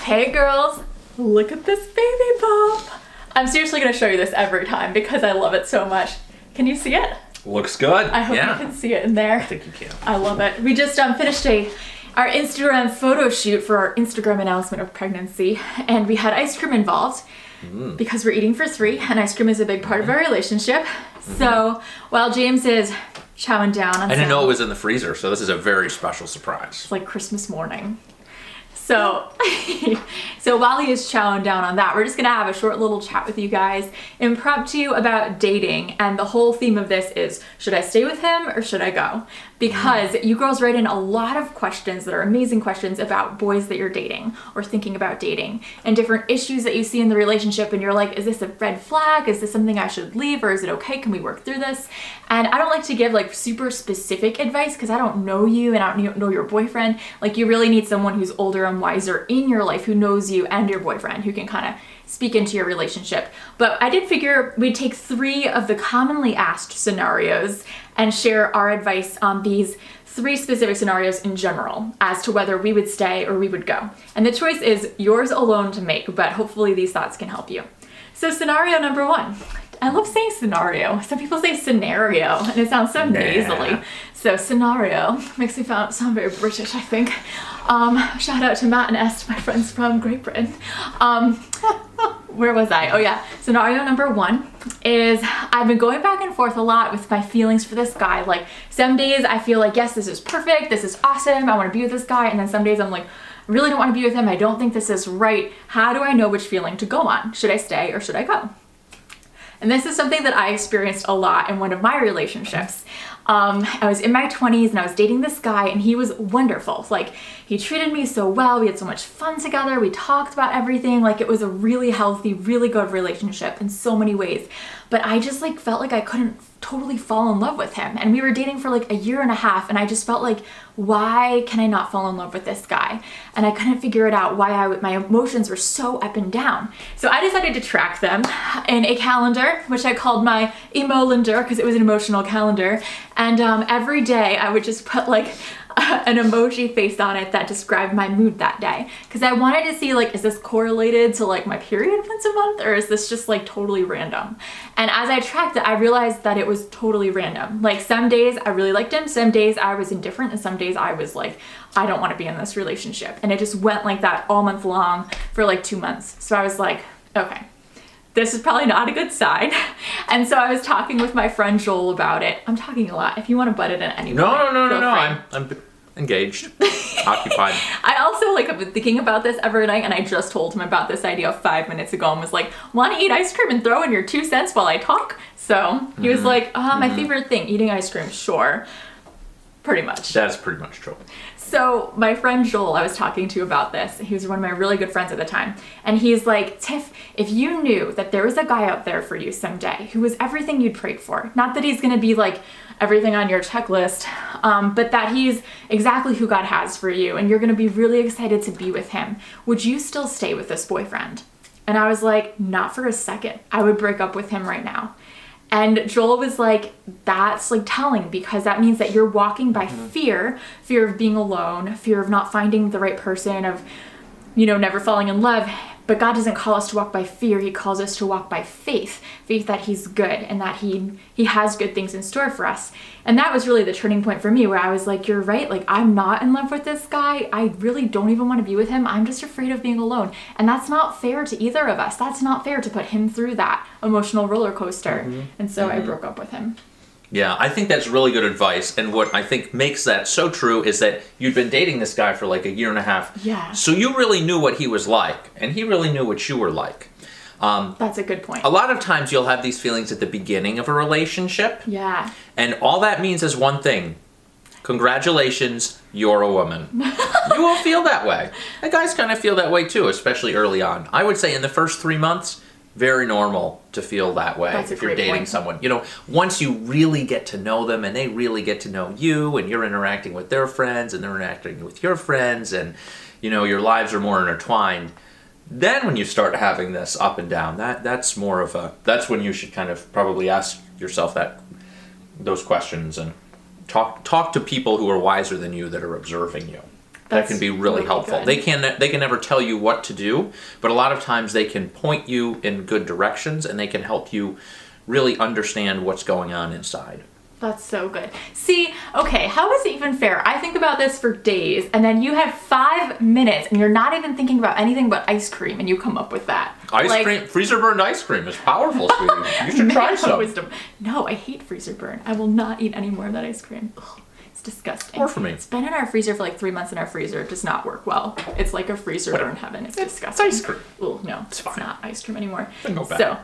Hey girls, look at this baby bump. I'm seriously gonna show you this every time because I love it so much. Can you see it? Looks good. I hope you can see it in there. I think you can. I love it. We just finished our Instagram photo shoot for our Instagram announcement of pregnancy, and we had ice cream involved because we're eating for 3, and ice cream is a big part of our relationship. So while James is chowing down on I didn't know it was in the freezer, so this is a very special surprise. It's like Christmas morning. So, so while he is chowing down on that, we're just gonna have a short little chat with you guys, impromptu about dating, and the whole theme of this is, should I stay with him or should I go? Because you girls write in a lot of questions that are amazing questions about boys that you're dating or thinking about dating and different issues that you see in the relationship, and you're like, is this a red flag? Is this something I should leave, or is it okay? Can we work through this? And I don't like to give like super specific advice because I don't know you and I don't know your boyfriend. Like, you really need someone who's older and wiser in your life who knows you and your boyfriend, who can kind of speak into your relationship. But I did figure we'd take 3 of the commonly asked scenarios and share our advice on these 3 specific scenarios in general as to whether we would stay or we would go. And the choice is yours alone to make, but hopefully these thoughts can help you. So scenario number 1. I love saying scenario. Some people say scenario, and it sounds so nasally. So scenario makes me sound very British, I think. Shout out to Matt and Est, my friends from Great Britain. Where was I? Oh yeah, scenario number 1 is I've been going back and forth a lot with my feelings for this guy. Like, some days I feel like, yes, this is perfect, this is awesome, I want to be with this guy, and then some days I'm like, I really don't want to be with him, I don't think this is right. How do I know which feeling to go on? Should I stay or should I go? And this is something that I experienced a lot in one of my relationships. I was in my 20s and I was dating this guy, and he was wonderful. Like, he treated me so well. We had so much fun together. We talked about everything. Like, it was a really healthy, really good relationship in so many ways. But I just like felt like I couldn't totally fall in love with him. And we were dating for like a year and a half, and I just felt like, why can I not fall in love with this guy? And I couldn't figure it out why my emotions were so up and down. So I decided to track them in a calendar, which I called my emo-lander because it was an emotional calendar. And every day I would just put like an emoji face on it that described my mood that day, because I wanted to see, like, is this correlated to like my period once a month, or is this just like totally random? And as I tracked it, I realized that it was totally random. Like, some days I really liked him, some days I was indifferent, and some days I was like, I don't want to be in this relationship. And it just went like that all month long for like 2 months. So I was like, okay, this is probably not a good sign. And so I was talking with my friend Joel about it. I'm talking a lot. If you want to butt it in any way. No. I'm engaged, occupied. I also like have been thinking about this every night, and I just told him about this idea 5 minutes ago and was like, want to eat ice cream and throw in your 2 cents while I talk? So he was like, my favorite thing, eating ice cream, sure. Pretty much. That's pretty much true. So my friend Joel, I was talking to about this. He was one of my really good friends at the time. And he's like, Tiff, if you knew that there was a guy out there for you someday who was everything you'd prayed for, not that he's going to be like everything on your checklist, but that he's exactly who God has for you, and you're going to be really excited to be with him, would you still stay with this boyfriend? And I was like, not for a second. I would break up with him right now. And Joel was like, that's like telling, because that means that you're walking by fear of being alone, fear of not finding the right person, of, you know, never falling in love. But God doesn't call us to walk by fear. He calls us to walk by faith that he's good and that he has good things in store for us. And that was really the turning point for me, where I was like, you're right. Like, I'm not in love with this guy. I really don't even want to be with him. I'm just afraid of being alone. And that's not fair to either of us. That's not fair to put him through that emotional roller coaster. And so I broke up with him. Yeah, I think that's really good advice. And what I think makes that so true is that you'd been dating this guy for like a year and a half. Yeah. So you really knew what he was like, and he really knew what you were like. That's a good point. A lot of times you'll have these feelings at the beginning of a relationship. Yeah. And all that means is one thing. Congratulations, you're a woman. You will feel that way. And guys kind of feel that way too, especially early on. I would say in the first 3 months, very normal to feel that way. That's a if you're great dating point. someone. You know, once you really get to know them and they really get to know you, and you're interacting with their friends and they're interacting with your friends, and, you know, your lives are more intertwined, then when you start having this up and down, that's more of a, that's when you should kind of probably ask yourself those questions and talk to people who are wiser than you, that are observing you. that can be really helpful. good. They can never tell you what to do, but a lot of times they can point you in good directions, and they can help you really understand what's going on inside. That's so good. See, okay, how is it even fair? I think about this for days, and then you have 5 minutes, and you're not even thinking about anything but ice cream, and you come up with that. Ice cream, freezer burned ice cream is powerful, sweetie. You should try some. Wisdom. No, I hate freezer burn. I will not eat any more of that ice cream. Ugh, it's disgusting. Or for me. It's been in our freezer for like 3 months in our freezer. It does not work well. It's like a freezer burn heaven. It's disgusting. It's ice cream. Oh no, it's fine. not ice cream anymore. Then go back. So,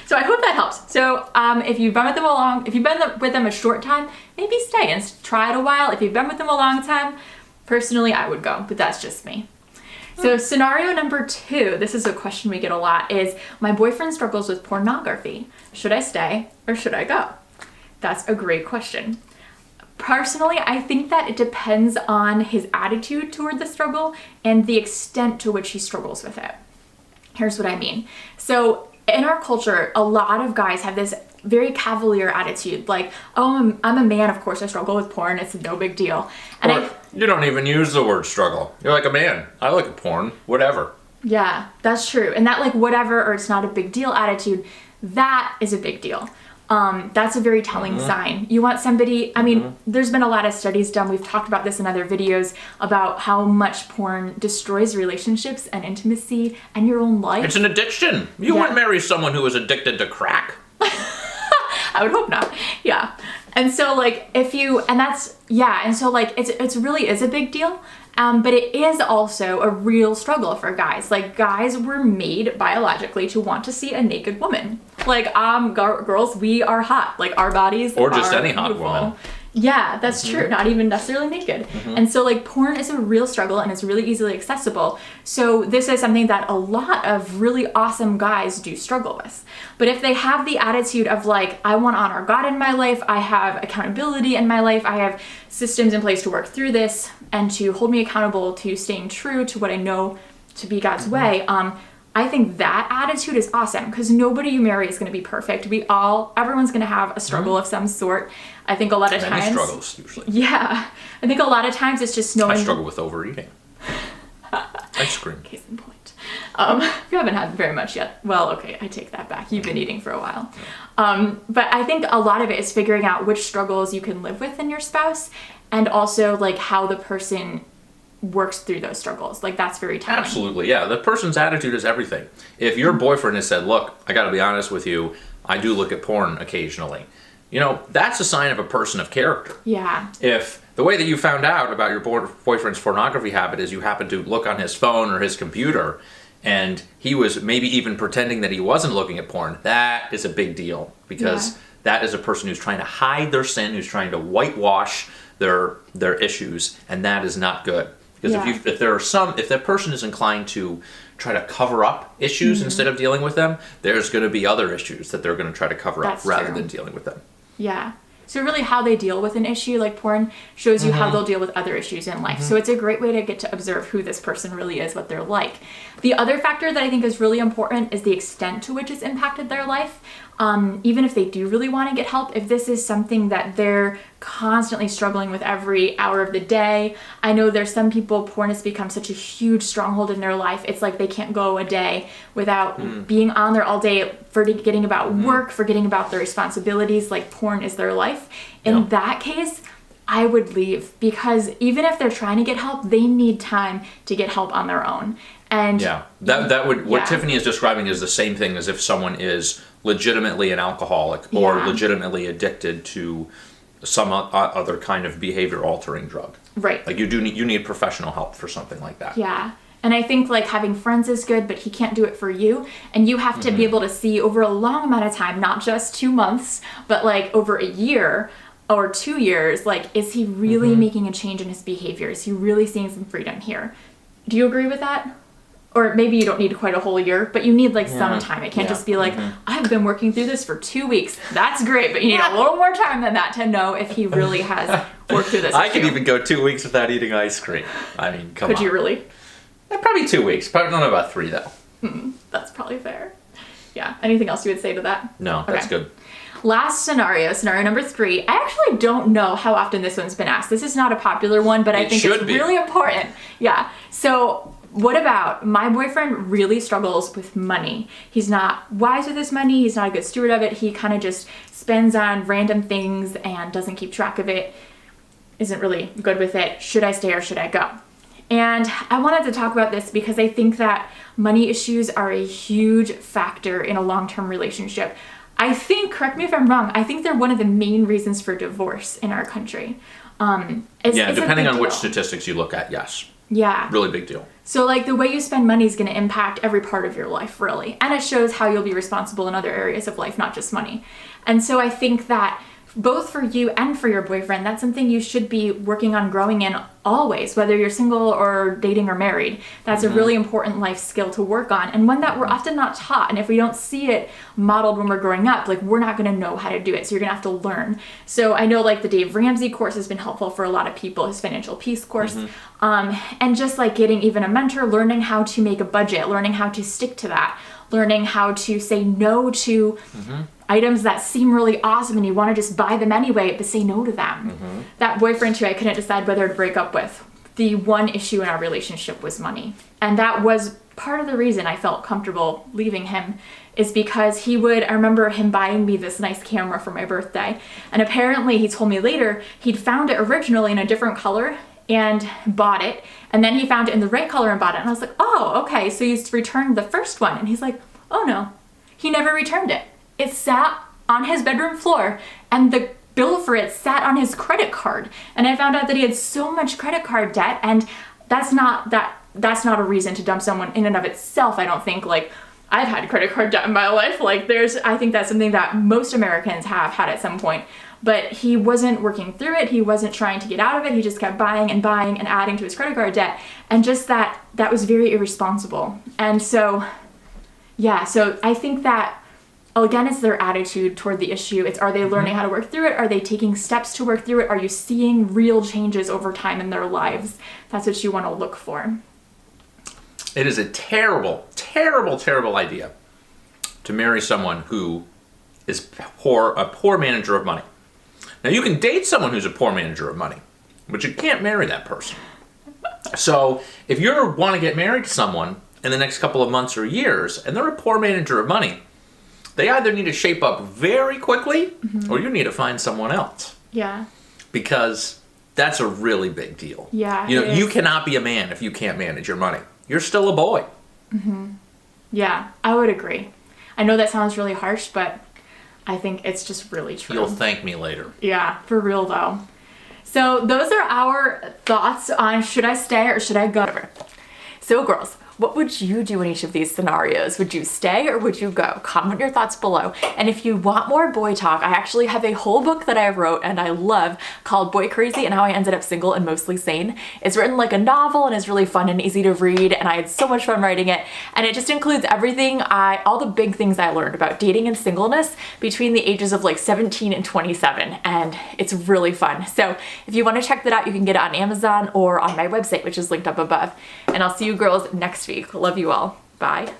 so I hope that helps. So, if you've been with them a short time, maybe stay and try it a while. If you've been with them a long time, personally, I would go, but that's just me. So scenario number 2, this is a question we get a lot, is my boyfriend struggles with pornography. Should I stay or should I go? That's a great question. Personally, I think that it depends on his attitude toward the struggle and the extent to which he struggles with it. Here's what I mean. So in our culture, a lot of guys have this very cavalier attitude, like, oh, I'm a man, of course I struggle with porn, it's no big deal. And you don't even use the word struggle. You're like a man. I look at porn, whatever. Yeah, that's true. And that like whatever or it's not a big deal attitude, that is a big deal. That's a very telling sign. You want somebody, I mean, there's been a lot of studies done. We've talked about this in other videos about how much porn destroys relationships and intimacy and your own life. It's an addiction. You wouldn't marry someone who is addicted to crack. I would hope not. Yeah. And so like and so like it's really is a big deal. But it is also a real struggle for guys. Like guys were made biologically to want to see a naked woman. Like girls, we are hot. Like our bodies or just are any hot beautiful. woman. Yeah, that's true. Not even necessarily naked. And so like porn is a real struggle and it's really easily accessible. So this is something that a lot of really awesome guys do struggle with. But if they have the attitude of like, I want to honor God in my life, I have accountability in my life, I have systems in place to work through this and to hold me accountable to staying true to what I know to be God's way, I think that attitude is awesome because nobody you marry is going to be perfect. Everyone's going to have a struggle of some sort. I think a lot of times. Many struggles, usually. Yeah. I think a lot of times it's just knowing. I struggle with overeating. Ice cream. Case in point. You haven't had very much yet. Well, okay, I take that back. You've been eating for a while. But I think a lot of it is figuring out which struggles you can live with in your spouse and also like how the person works through those struggles. Like that's very telling. Absolutely, yeah. The person's attitude is everything. If your boyfriend has said, look, I gotta be honest with you, I do look at porn occasionally. You know, that's a sign of a person of character. Yeah. If the way that you found out about your boyfriend's pornography habit is you happened to look on his phone or his computer and he was maybe even pretending that he wasn't looking at porn, that is a big deal because that is a person who's trying to hide their sin, who's trying to whitewash their issues, and that is not good. Because if that person is inclined to try to cover up issues instead of dealing with them, there's going to be other issues that they're going to try to cover up rather than dealing with them. Yeah. So really how they deal with an issue like porn shows you how they'll deal with other issues in life. So it's a great way to get to observe who this person really is, what they're like. The other factor that I think is really important is the extent to which it's impacted their life. Even if they do really want to get help, if this is something that they're constantly struggling with every hour of the day. I know there's some people, porn has become such a huge stronghold in their life. It's like they can't go a day without being on there all day, forgetting about work, forgetting about their responsibilities, like porn is their life. In that case, I would leave because even if they're trying to get help, they need time to get help on their own. And what Tiffany is describing is the same thing as if someone is legitimately an alcoholic or legitimately addicted to some other kind of behavior altering drug. Right. Like you need professional help for something like that. Yeah. And I think like having friends is good, but he can't do it for you. And you have to be able to see over a long amount of time, not just 2 months, but like over a year or 2 years, like, is he really making a change in his behavior? Is he really seeing some freedom here? Do you agree with that? Or maybe you don't need quite a whole year, but you need like some time. It can't just be like, I've been working through this for 2 weeks. That's great, but you need a little more time than that to know if he really has worked through this. I could even go 2 weeks without eating ice cream. I mean, come on. Could you really? Probably 2 weeks. Probably not about 3 though. That's probably fair. Yeah. Anything else you would say to that? No, that's good. Last scenario, scenario number 3. I actually don't know how often this one's been asked. This is not a popular one, but I think it's really important. Yeah. So what about my boyfriend really struggles with money? He's not wise with his money. He's not a good steward of it. He kind of just spends on random things and doesn't keep track of it. Isn't really good with it. Should I stay or should I go? And I wanted to talk about this because I think that money issues are a huge factor in a long-term relationship. I think, correct me if I'm wrong, I think they're one of the main reasons for divorce in our country. It's depending on which statistics you look at, yes. Yeah. Really big deal. So like the way you spend money is going to impact every part of your life, really. And it shows how you'll be responsible in other areas of life, not just money. And so I think that both for you and for your boyfriend, that's something you should be working on growing in always, whether you're single or dating or married. That's a really important life skill to work on, and one that we're often not taught. And if we don't see it modeled when we're growing up, like we're not going to know how to do it. So you're going to have to learn. So I know like the Dave Ramsey course has been helpful for a lot of people, his financial peace course. And just like getting even a mentor, learning how to make a budget, learning how to stick to that, learning how to say no to items that seem really awesome and you want to just buy them anyway, but say no to them. That boyfriend who I couldn't decide whether to break up with, the one issue in our relationship was money. And that was part of the reason I felt comfortable leaving him, is because I remember him buying me this nice camera for my birthday. And apparently he told me later he'd found it originally in a different color and bought it. And then he found it in the right color and bought it. And I was like, oh, okay. So he's returned the first one. And he's like, oh no, he never returned it. It sat on his bedroom floor and the bill for it sat on his credit card. And I found out that he had so much credit card debt, and that's not a reason to dump someone in and of itself. I don't think. Like, I've had credit card debt in my life. Like I think that's something that most Americans have had at some point. But he wasn't working through it. He wasn't trying to get out of it. He just kept buying and buying and adding to his credit card debt. And just that was very irresponsible. And so, yeah, so I think that, again, it's their attitude toward the issue. Are they learning how to work through it? Are they taking steps to work through it? Are you seeing real changes over time in their lives? That's what you want to look for. It is a terrible, terrible, terrible idea to marry someone who is a poor manager of money. Now, you can date someone who's a poor manager of money, but you can't marry that person. So if you want to get married to someone in the next couple of months or years, and they're a poor manager of money, they either need to shape up very quickly, or you need to find someone else. Yeah. Because that's a really big deal. Yeah. You cannot be a man if you can't manage your money. You're still a boy. Yeah, I would agree. I know that sounds really harsh, but I think it's just really true. You'll thank me later. Yeah, for real though. So those are our thoughts on should I stay or should I go? So girls, what would you do in each of these scenarios? Would you stay or would you go? Comment your thoughts below. And if you want more boy talk, I actually have a whole book that I wrote and I love called Boy Crazy and How I Ended Up Single and Mostly Sane. It's written like a novel and is really fun and easy to read, and I had so much fun writing it. And it just includes everything, all the big things I learned about dating and singleness between the ages of like 17 and 27. And it's really fun. So if you want to check that out, you can get it on Amazon or on my website, which is linked up above. And I'll see you girls next week. Love you all. Bye.